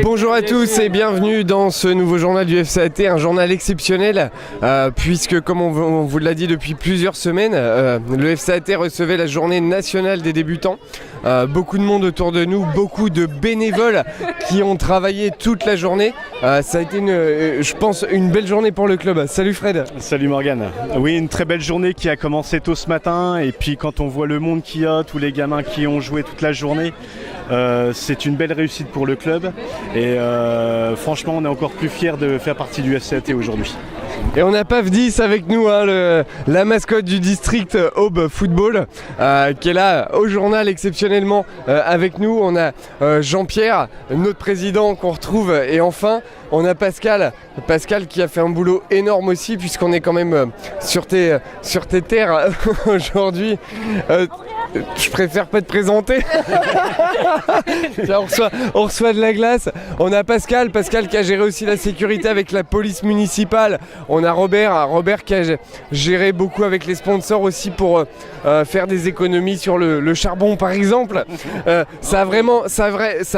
Bonjour à tous et bienvenue dans ce nouveau journal du FCAT, un journal exceptionnel puisque comme on vous l'a dit depuis plusieurs semaines, le FCAT recevait la journée nationale des débutants. Beaucoup de monde autour de nous, beaucoup de bénévoles qui ont travaillé toute la journée. Ça a été je pense une belle journée pour le club. Salut Fred. Salut Morgane. Oui, une très belle journée qui a commencé tôt ce matin et puis quand on voit le monde qu'il y a, tous les gamins qui ont joué toute la journée, c'est une belle réussite pour le club et franchement on est encore plus fiers de faire partie du FCAT aujourd'hui. Et on a Paf10 avec nous, hein, la mascotte du district Aube Football, qui est là au journal exceptionnellement avec nous. On a Jean-Pierre, notre président qu'on retrouve, et enfin on a Pascal qui a fait un boulot énorme aussi puisqu'on est quand même sur tes terres aujourd'hui. Je préfère pas te présenter. Tiens, on reçoit de la glace. On a Pascal qui a géré aussi la sécurité avec la police municipale. On a Robert qui a géré beaucoup avec les sponsors aussi pour faire des économies sur le charbon par exemple. Ça a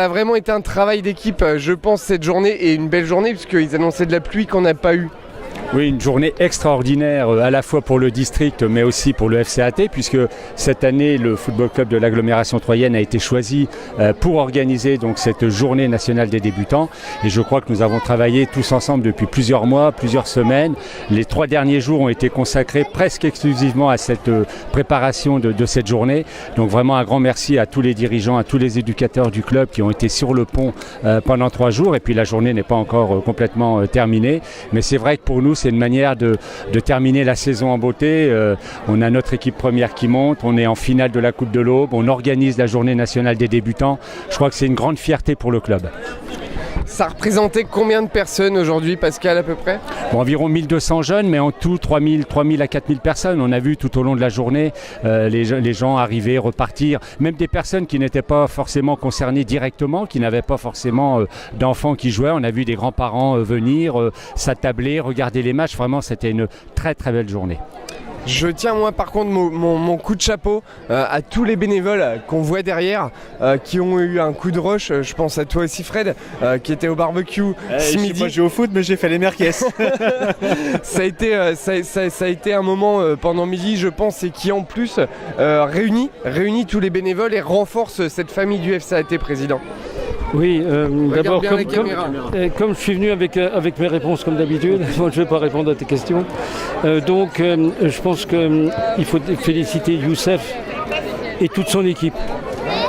vraiment été un travail d'équipe, je pense, cette journée, et une belle journée puisqu'ils annonçaient de la pluie qu'on n'a pas eu. Oui, une journée extraordinaire à la fois pour le district mais aussi pour le FCAT, puisque cette année le football club de l'agglomération troyenne a été choisi pour organiser donc cette journée nationale des débutants, et je crois que nous avons travaillé tous ensemble depuis plusieurs mois, plusieurs semaines. Les 3 derniers jours ont été consacrés presque exclusivement à cette préparation de cette journée, donc vraiment un grand merci à tous les dirigeants, à tous les éducateurs du club qui ont été sur le pont pendant 3 jours, et puis la journée n'est pas encore complètement terminée, mais c'est vrai que pour nous c'est une manière de terminer la saison en beauté. On a notre équipe première qui monte, on est en finale de la Coupe de l'Aube, on organise la journée nationale des débutants. Je crois que c'est une grande fierté pour le club. Ça représentait combien de personnes aujourd'hui, Pascal, à peu près ? Environ 1200 jeunes, mais en tout 3000 à 4000 personnes. On a vu tout au long de la journée les gens arriver, repartir, même des personnes qui n'étaient pas forcément concernées directement, qui n'avaient pas forcément d'enfants qui jouaient. On a vu des grands-parents venir, s'attabler, regarder les matchs. Vraiment, c'était une très très belle journée. Je tiens moi par contre mon coup de chapeau à tous les bénévoles qu'on voit derrière, qui ont eu un coup de rush. Je pense à toi aussi Fred, qui était au barbecue ce midi. Je joue au foot mais j'ai fait les merguez. Ça a été un moment pendant midi je pense, et qui en plus réunit tous les bénévoles et renforce cette famille du FCAT, président. Oui, d'abord, comme je suis venu avec mes réponses comme d'habitude, je ne vais pas répondre à tes questions. Je pense qu'il faut féliciter Youssef et toute son équipe.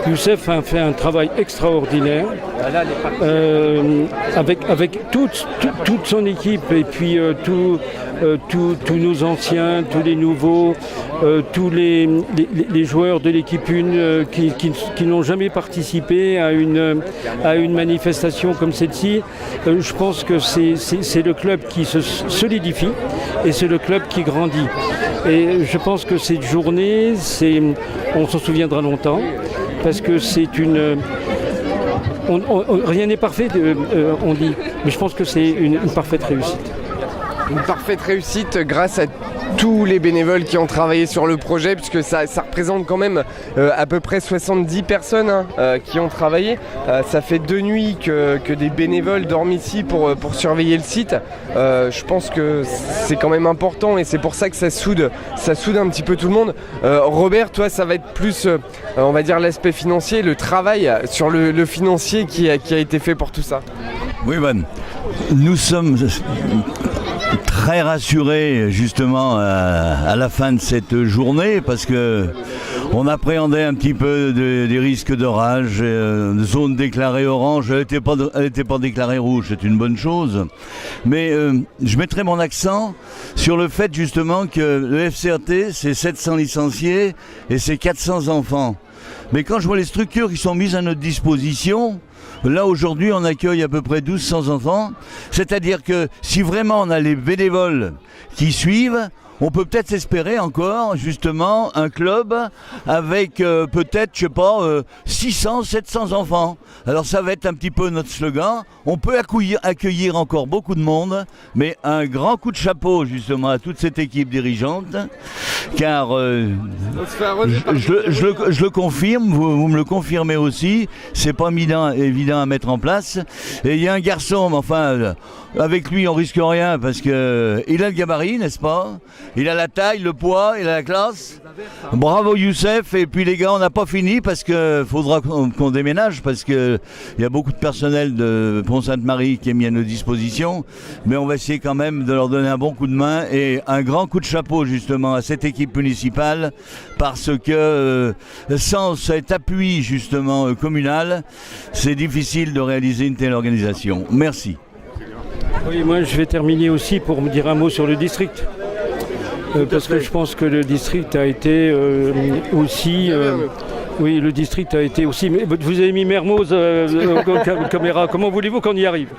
Youssef a fait un travail extraordinaire avec toute son équipe, et puis tous nos anciens, tous les nouveaux, tous les joueurs de l'équipe 1 qui n'ont jamais participé à une manifestation comme celle-ci. Je pense que c'est le club qui se solidifie et c'est le club qui grandit. Et je pense que cette journée, on s'en souviendra longtemps, parce que c'est une... rien n'est parfait, on dit, mais je pense que c'est une parfaite réussite. Une parfaite réussite grâce à tous les bénévoles qui ont travaillé sur le projet, puisque ça représente quand même à peu près 70 personnes qui ont travaillé. Ça fait 2 nuits que des bénévoles dorment ici pour surveiller le site. Je pense que c'est quand même important, et c'est pour ça que ça soude un petit peu tout le monde. Robert, toi, ça va être plus, on va dire, l'aspect financier, le travail sur le financier qui a été fait pour tout ça. Oui, nous sommes très rassurés justement à la fin de cette journée, parce que on appréhendait un petit peu des risques d'orage. Zone déclarée orange, elle n'était pas déclarée rouge, c'est une bonne chose, mais je mettrai mon accent sur le fait justement que le FCAT c'est 700 licenciés et c'est 400 enfants, mais quand je vois les structures qui sont mises à notre disposition, là aujourd'hui on accueille à peu près 1200 enfants, c'est-à-dire que si vraiment on a les bénévoles qui suivent, on peut peut-être espérer encore justement un club avec peut-être, je sais pas, 600, 700 enfants. Alors ça va être un petit peu notre slogan. On peut accueillir encore beaucoup de monde, mais un grand coup de chapeau justement à toute cette équipe dirigeante, car je le confirme, vous me le confirmez aussi, c'est pas évident à mettre en place. Et il y a un garçon, mais enfin, avec lui on risque rien parce que il a le gabarit, n'est-ce pas? Il a la taille, le poids, il a la classe. Bravo Youssef. Et puis les gars, on n'a pas fini parce que faudra qu'on déménage parce que il y a beaucoup de personnel de Pont-Sainte-Marie qui est mis à nos dispositions, mais on va essayer quand même de leur donner un bon coup de main et un grand coup de chapeau justement à cette équipe municipale, parce que sans cet appui justement communal, c'est difficile de réaliser une telle organisation. Merci. Oui, moi je vais terminer aussi pour me dire un mot sur le district. Parce que je pense que le district a été aussi... oui, le district a été aussi... Mais vous avez mis Mermoz caméra, comment voulez-vous qu'on y arrive?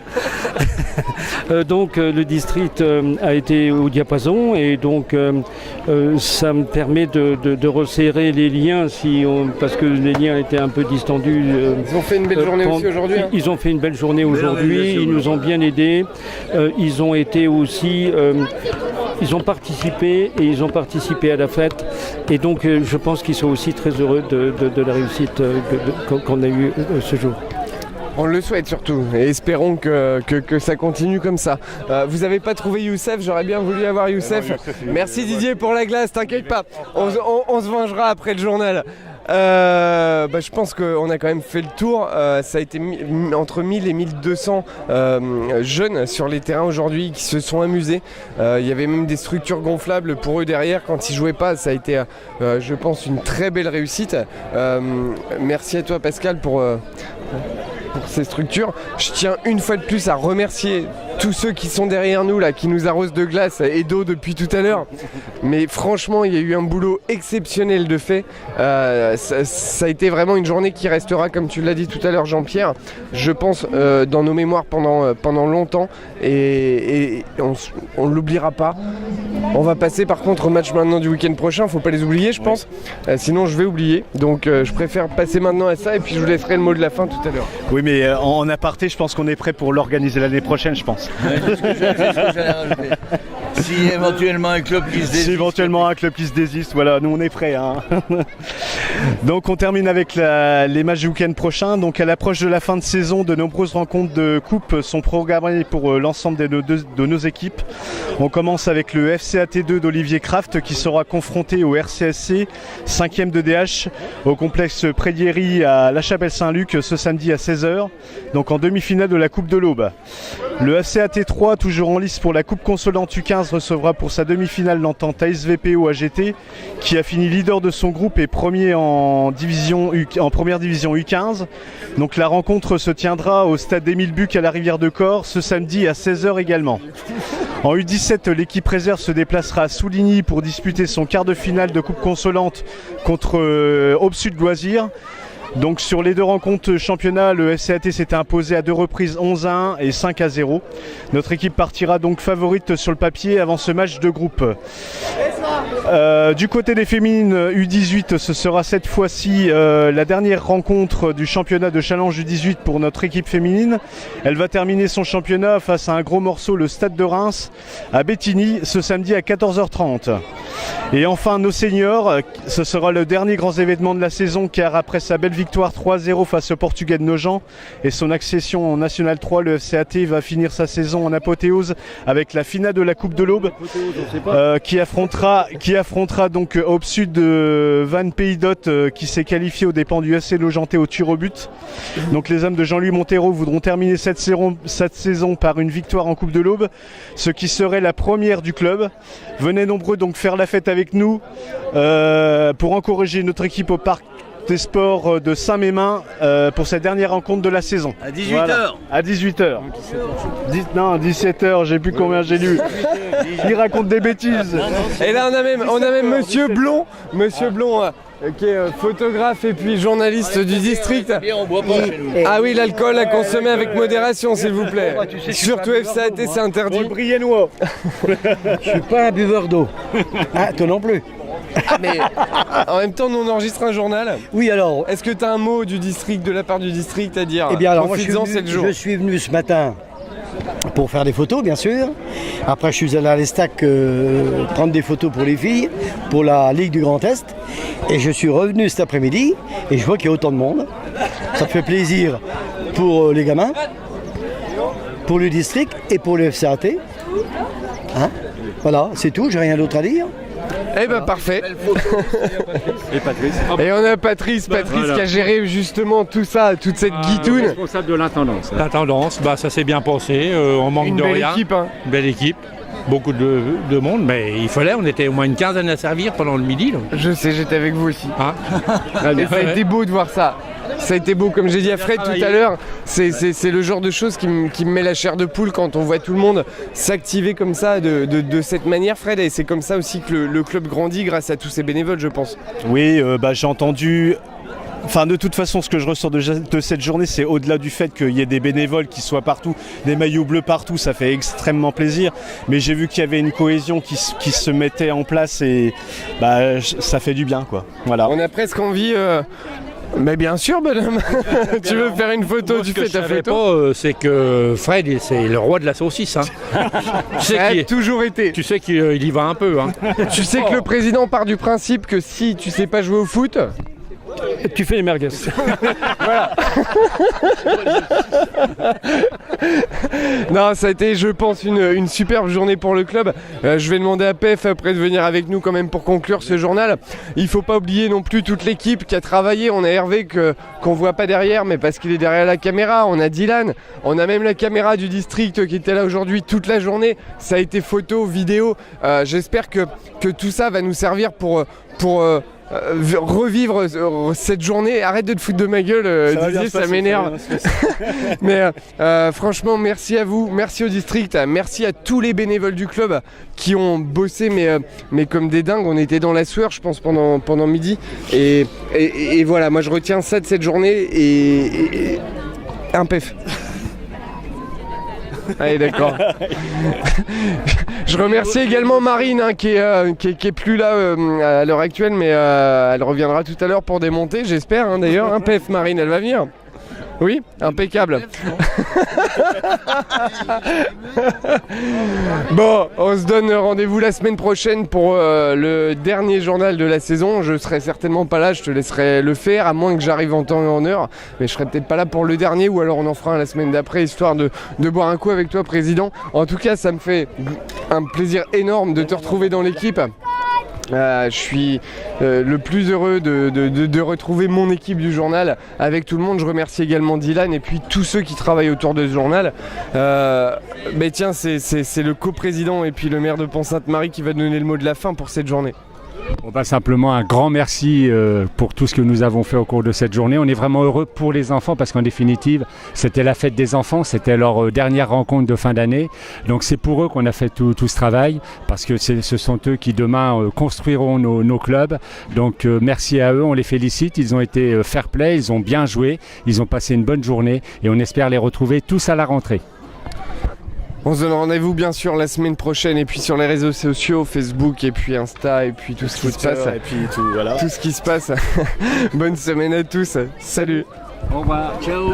Donc le district a été au diapason et donc ça me permet de resserrer les liens parce que les liens étaient un peu distendus. Ils ont fait une belle journée aussi aujourd'hui. Ils ont fait une belle journée aujourd'hui, ils nous ont bien aidés. Ils ont été aussi... ils ont participé à la fête et donc je pense qu'ils sont aussi très heureux de la réussite qu'on a eue ce jour. On le souhaite surtout et espérons que ça continue comme ça. Vous n'avez pas trouvé Youssef, j'aurais bien voulu avoir Youssef. Merci Didier pour la glace, t'inquiète pas, on se vengera après le journal. Je pense qu'on a quand même fait le tour. Ça a été entre 1000 et 1200 jeunes sur les terrains aujourd'hui qui se sont amusés. Il y avait même des structures gonflables pour eux derrière quand ils jouaient pas. Ça a été, je pense, une très belle réussite. Merci à toi Pascal pour ces structures. Je tiens une fois de plus à remercier tous ceux qui sont derrière nous là, qui nous arrosent de glace et d'eau depuis tout à l'heure. Mais franchement, il y a eu un boulot exceptionnel de fait. Ça a été vraiment une journée qui restera, comme tu l'as dit tout à l'heure Jean-Pierre, je pense dans nos mémoires pendant longtemps et on ne l'oubliera pas. On va passer par contre au match maintenant du week-end prochain, faut pas les oublier je pense, sinon je vais oublier. Donc je préfère passer maintenant à ça et puis je vous laisserai le mot de la fin tout à l'heure. Oui, mais en aparté, je pense qu'on est prêt pour l'organiser l'année prochaine, je pense. Ouais, c'est ce que j'allais rajouter. Si éventuellement un club qui se désiste. Si éventuellement un club qui se désiste, voilà, nous on est prêts. Hein. Donc on termine avec les matchs du week-end prochain. Donc à l'approche de la fin de saison, de nombreuses rencontres de coupe sont programmées pour l'ensemble de nos équipes. On commence avec le FCAT2 d'Olivier Kraft qui sera confronté au RCSC 5e de DH au complexe Prédiery à La Chapelle-Saint-Luc ce samedi à 16h, donc en demi-finale de la Coupe de l'Aube. Le FCAT3, toujours en lice pour la Coupe Consolante U15, recevra pour sa demi-finale l'entente ASVPO AGT qui a fini leader de son groupe et premier en première division U15. Donc la rencontre se tiendra au stade Émile Buc à la Rivière de Corps ce samedi à 16h également. En U17, l'équipe réserve se déplacera à Souligny pour disputer son quart de finale de Coupe Consolante contre Aube Sud Loisirs. Donc sur les deux rencontres championnat, le FCAT s'était imposé à deux reprises 11-1 et 5-0. Notre équipe partira donc favorite sur le papier avant ce match de groupe. Du côté des féminines U18, ce sera cette fois-ci la dernière rencontre du championnat de challenge U18 pour notre équipe féminine. Elle va terminer son championnat face à un gros morceau, le Stade de Reims, à Bétigny, ce samedi à 14h30. Et enfin nos seniors, ce sera le dernier grand événement de la saison car après sa belle victoire 3-0 face au Portugais de Nogent et son accession en National 3, le FCAT va finir sa saison en apothéose avec la finale de la Coupe de l'Aube qui affrontera donc Aube Sud Van Pays-Dot qui s'est qualifié aux dépens du FC Logentais au tir au but. Donc les hommes de Jean-Louis Montero voudront terminer cette saison par une victoire en Coupe de l'Aube, ce qui serait la première du club. Venez nombreux donc faire la fête avec nous pour encourager notre équipe au Parc des Sports de Saint-Mémin pour cette dernière rencontre de la saison. À 18h. Voilà. À 18h. Non, 17h, j'ai plus combien j'ai lu. Il raconte des bêtises. Et là on a même Monsieur Blond. photographe et puis journaliste du district. Ah oui, l'alcool à consommer avec modération, s'il vous plaît. Surtout FCAT, c'est interdit. Je suis pas un buveur d'eau. Ah, toi non plus. Ah, mais en même temps, nous on enregistre un journal. Oui, alors. Est-ce que tu as un mot du district, de la part du district à dire? Eh bien, alors, moi, c'est le jour. je suis venu ce matin pour faire des photos, bien sûr. Après, je suis allé à l'Estac prendre des photos pour les filles, pour la Ligue du Grand Est. Et je suis revenu cet après-midi et je vois qu'il y a autant de monde. Ça me fait plaisir pour les gamins, pour le district et pour le FCAT. Hein, voilà, c'est tout, j'ai rien d'autre à dire. Eh ben parfait. Et Patrice. Et on a Patrice voilà. Qui a géré justement tout ça, toute cette guitoune. Responsable de l'intendance. L'intendance, ça s'est bien passé, on manque Une de belle rien. équipe, hein. Une belle équipe, beaucoup de monde, mais il fallait, on était au moins une quinzaine à servir pendant le midi. Là. Je sais, j'étais avec vous aussi. Hein Et ça a été beau de voir ça. Ça a été beau, comme j'ai dit à Fred tout à l'heure, c'est le genre de choses qui me met la chair de poule quand on voit tout le monde s'activer comme ça, de cette manière, Fred, et c'est comme ça aussi que le club grandit grâce à tous ces bénévoles, je pense. Oui, j'ai entendu. Enfin, de toute façon, ce que je ressors de cette journée, c'est au-delà du fait qu'il y ait des bénévoles qui soient partout, des maillots bleus partout, ça fait extrêmement plaisir. Mais j'ai vu qu'il y avait une cohésion qui se mettait en place et ça fait du bien, quoi. Voilà. On a presque envie. Mais bien sûr, bonhomme. Tu veux faire une photo, Moi, tu ce que fais je ta savais photo. pas, c'est que Fred, c'est le roi de la saucisse. Hein. Ça a toujours été. Tu sais qu'il y va un peu. Hein. Tu sais que le président part du principe que si tu sais pas jouer au foot, Tu fais les merguez. non, ça a été, je pense, une superbe journée pour le club. Je vais demander à PEF après de venir avec nous quand même pour conclure ce journal. Il faut pas oublier non plus toute l'équipe qui a travaillé. On a Hervé qu'on voit pas derrière, mais parce qu'il est derrière la caméra. On a Dylan, on a même la caméra du district qui était là aujourd'hui toute la journée. Ça a été photo, vidéo. J'espère que tout ça va nous servir pour revivre cette journée. Arrête de te foutre de ma gueule, Didier, ça m'énerve. Mais franchement, merci à vous, merci au district, merci à tous les bénévoles du club qui ont bossé, mais comme des dingues. On était dans la sueur, je pense, pendant midi. Et voilà, moi je retiens ça de cette journée et un PEF. Allez, d'accord. Je remercie également Marine qui est plus là à l'heure actuelle, mais elle reviendra tout à l'heure pour démonter, j'espère, d'ailleurs. PEF, Marine, elle va venir. Oui, impeccable. Bon, on se donne rendez-vous la semaine prochaine pour le dernier journal de la saison. Je serai certainement pas là, je te laisserai le faire, à moins que j'arrive en temps et en heure. Mais je serai peut-être pas là pour le dernier, ou alors on en fera un la semaine d'après, histoire de boire un coup avec toi, président. En tout cas, ça me fait un plaisir énorme de te retrouver dans l'équipe. Je suis le plus heureux de retrouver mon équipe du journal avec tout le monde. Je remercie également Dylan et puis tous ceux qui travaillent autour de ce journal. Mais tiens, c'est le coprésident et puis le maire de Pont-Sainte-Marie qui va donner le mot de la fin pour cette journée. Simplement un grand merci pour tout ce que nous avons fait au cours de cette journée. On est vraiment heureux pour les enfants parce qu'en définitive, c'était la fête des enfants, c'était leur dernière rencontre de fin d'année. Donc c'est pour eux qu'on a fait tout ce travail parce que ce sont eux qui demain construiront nos clubs. Donc merci à eux, on les félicite. Ils ont été fair play, ils ont bien joué, ils ont passé une bonne journée et on espère les retrouver tous à la rentrée. On se donne rendez-vous bien sûr la semaine prochaine et puis sur les réseaux sociaux, Facebook et puis Insta et puis tout ce qui se passe. Et puis tout, voilà. Tout ce qui se passe. Bonne semaine à tous. Salut. Au revoir. Ciao.